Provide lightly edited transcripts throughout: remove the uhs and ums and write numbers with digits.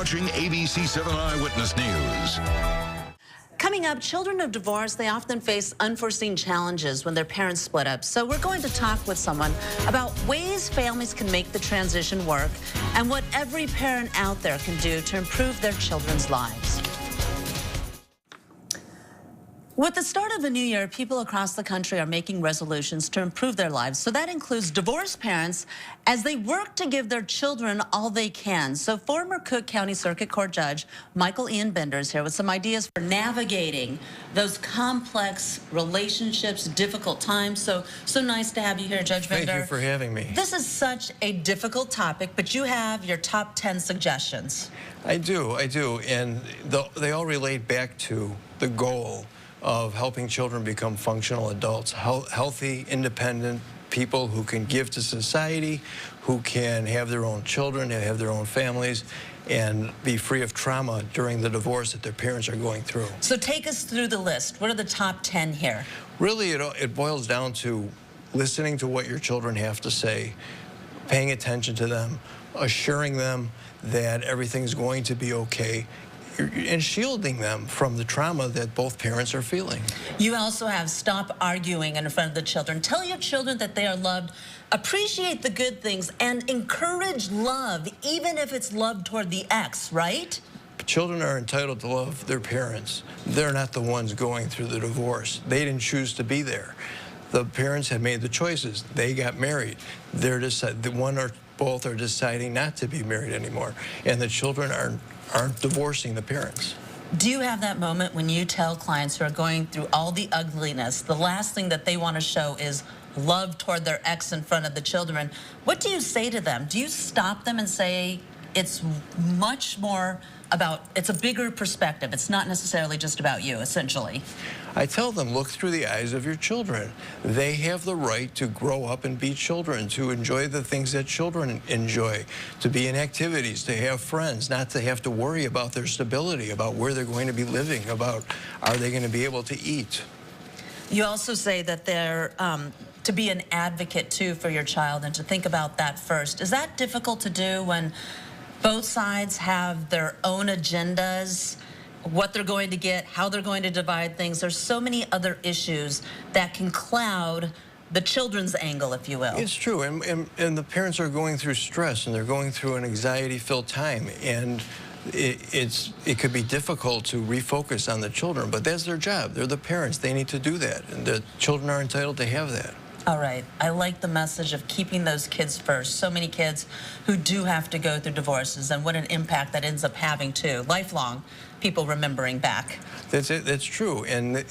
watching ABC-7 Eyewitness News. Coming up, children of divorce, they often face unforeseen challenges when their parents split up. So we're going to talk with someone about ways families can make the transition work and what every parent out there can do to improve their children's lives. With the start of a new year, people across the country are making resolutions to improve their lives. So that includes divorced parents as they work to give their children all they can. So former Cook County Circuit Court Judge Michael Ian Bender is here with some ideas for navigating those complex relationships, difficult times. So nice to have you here, Judge Bender. Thank you for having me. This is such a difficult topic, but you have your top 10 suggestions. I do, and they all relate back to the goal of helping children become functional adults, healthy, independent people who can give to society, who can have their own children, have their own families, and be free of trauma during the divorce that their parents are going through. So take us through the list. What are the top 10 here? Really, it boils down to listening to what your children have to say, paying attention to them, assuring them that everything's going to be okay, and shielding them from the trauma that both parents are feeling. You also have stop arguing in front of the children. Tell your children that they are loved, appreciate the good things, and encourage love, even if it's love toward the ex, right? Children are entitled to love their parents. They're not the ones going through the divorce. They didn't choose to be there. The parents have made the choices. They got married. One or both are deciding not to be married anymore, and the children aren't divorcing the parents. Do you have that moment when you tell clients who are going through all the ugliness, the last thing that they want to show is love toward their ex in front of the children? What do you say to them? Do you stop them and say it's much more about, it's a bigger perspective, it's not necessarily just about you, essentially? I tell them, look through the eyes of your children. They have the right to grow up and be children, to enjoy the things that children enjoy, to be in activities, to have friends, not to have to worry about their stability, about where they're going to be living, about are they going to be able to eat. You also say that they're to be an advocate, too, for your child and to think about that first. Is that difficult to do when both sides have their own agendas, what they're going to get, how they're going to divide things? There's so many other issues that can cloud the children's angle, if you will. It's true, and the parents are going through stress, and they're going through an anxiety-filled time, and it could be difficult to refocus on the children, but that's their job. They're the parents. They need to do that, and the children are entitled to have that. All right. I like the message of keeping those kids first. So many kids who do have to go through divorces, and what an impact that ends up having too, lifelong, people remembering back. That's it. That's true, and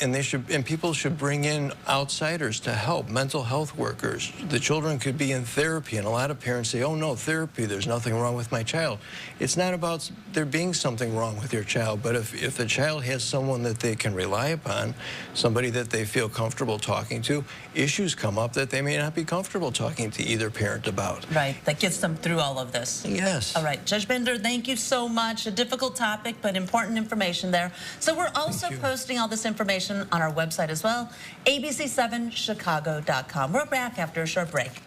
people should bring in outsiders to help, mental health workers. The children could be in therapy, and a lot of parents say, "Oh no, therapy. There's nothing wrong with my child." It's not about there being something wrong with your child, but if the child has someone that they can rely upon, somebody that they feel comfortable talking to, issues come up that they may not be comfortable talking to either parent about. Right. That gets them through all of this. Yes. All right, Judge Bender, thank you so much. A difficult topic, but important information there. So we're also posting all this information on our website as well, ABC7chicago.com. We're back after a short break.